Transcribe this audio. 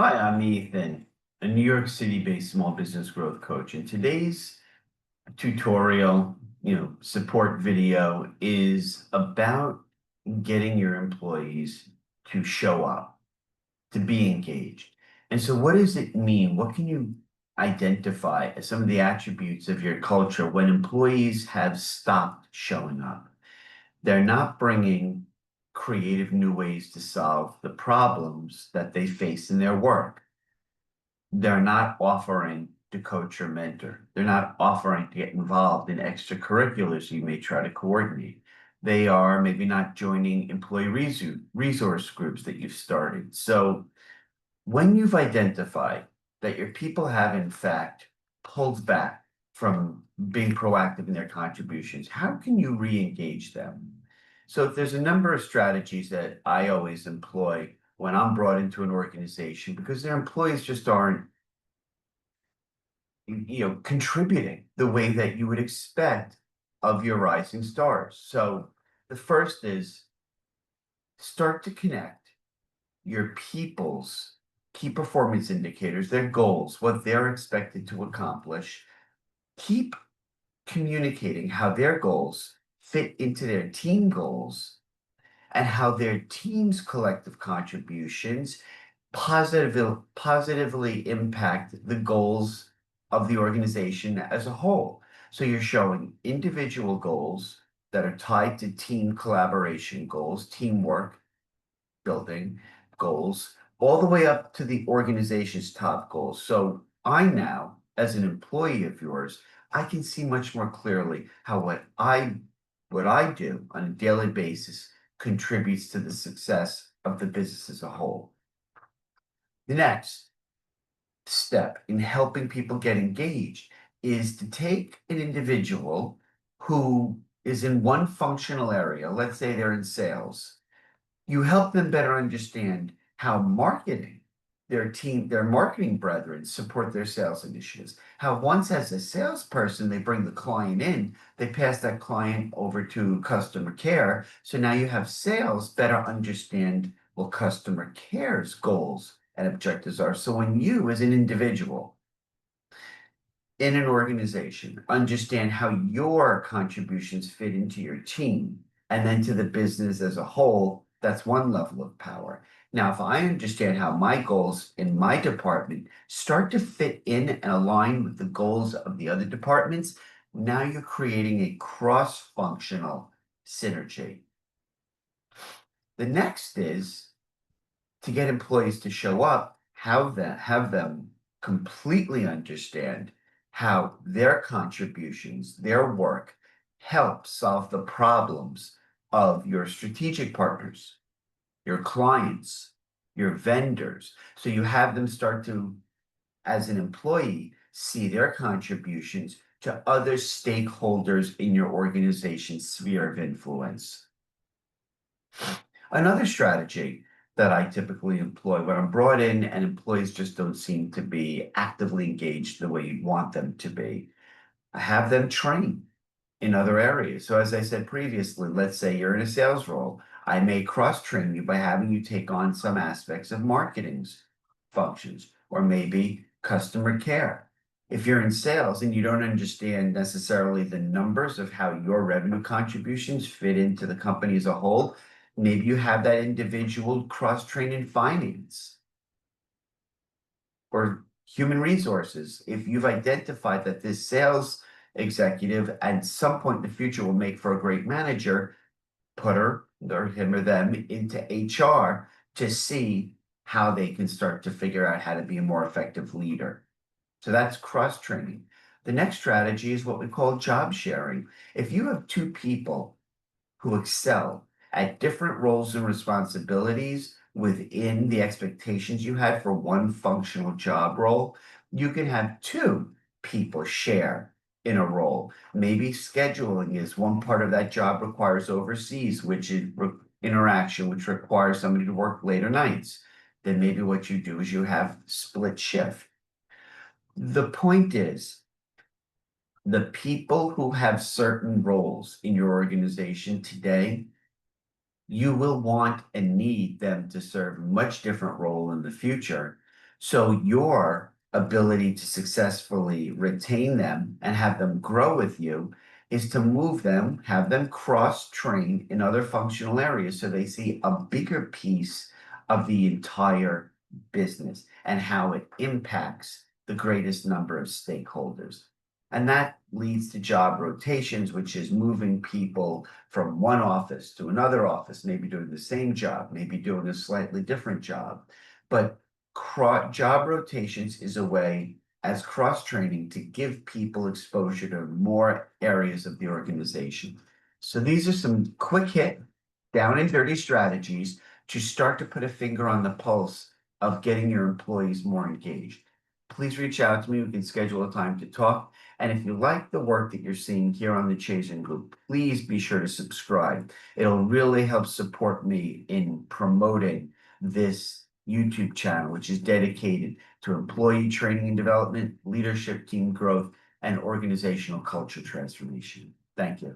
Hi, I'm Ethan, a New York City-based small business growth coach. And today's tutorial, support video is about getting your employees to show up, to be engaged. And so what does it mean? What can you identify as some of the attributes of your culture when employees have stopped showing up? They're not bringing creative new ways to solve the problems that they face in their work. They're not offering to coach or mentor. They're not offering to get involved in extracurriculars you may try to coordinate. They are maybe not joining employee resource groups that you've started. So when you've identified that your people have in fact pulled back from being proactive in their contributions, how can you re-engage them? So there's a number of strategies that I always employ when I'm brought into an organization because their employees just aren't contributing the way that you would expect of your rising stars. So the first is start to connect your people's key performance indicators, their goals, what they're expected to accomplish. Keep communicating how their goals fit into their team goals and how their team's collective contributions positively impact the goals of the organization as a whole. So you're showing individual goals that are tied to team collaboration goals, teamwork building goals, all the way up to the organization's top goals. So I now, as an employee of yours, I can see much more clearly how what I do on a daily basis contributes to the success of the business as a whole. The next step in helping people get engaged is to take an individual who is in one functional area, let's say they're in sales, you help them better understand how their marketing brethren support their sales initiatives. How once as a salesperson, they bring the client in, they pass that client over to customer care. So now you have sales better understand what customer care's goals and objectives are. So when you as an individual in an organization understand how your contributions fit into your team and then to the business as a whole, that's one level of power. Now, if I understand how my goals in my department start to fit in and align with the goals of the other departments, now you're creating a cross-functional synergy. The next is to get employees to show up, have them completely understand how their contributions, their work help solve the problems of your strategic partners, your clients, your vendors. So you have them start to, as an employee, see their contributions to other stakeholders in your organization's sphere of influence. Another strategy that I typically employ when I'm brought in and employees just don't seem to be actively engaged the way you want them to be, I have them train in other areas. So as I said previously, let's say you're in a sales role. I may cross-train you by having you take on some aspects of marketing's functions, or maybe customer care. If you're in sales and you don't understand necessarily the numbers of how your revenue contributions fit into the company as a whole, maybe you have that individual cross-train in finance or human resources. If you've identified that this sales executive at some point in the future will make for a great manager, put her or him or them into HR to see how they can start to figure out how to be a more effective leader. So that's cross-training. The next strategy is what we call job sharing. If you have two people who excel at different roles and responsibilities within the expectations you had for one functional job role, you can have two people share in a role. Maybe scheduling is one part of that job requires overseas, which is interaction, which requires somebody to work later nights. Then maybe what you do is you have split shift. The point is, the people who have certain roles in your organization today, you will want and need them to serve a much different role in the future. So your ability to successfully retain them and have them grow with you is to move them, have them cross-train in other functional areas so they see a bigger piece of the entire business and how it impacts the greatest number of stakeholders. And that leads to job rotations, which is moving people from one office to another office, maybe doing the same job, maybe doing a slightly different job. But job rotations is a way as cross-training to give people exposure to more areas of the organization. So these are some quick hit, down and dirty strategies to start to put a finger on the pulse of getting your employees more engaged. Please reach out to me. We can schedule a time to talk. And if you like the work that you're seeing here on the Chazin Group, please be sure to subscribe. It'll really help support me in promoting this YouTube channel, which is dedicated to employee training and development, leadership team growth, and organizational culture transformation. Thank you.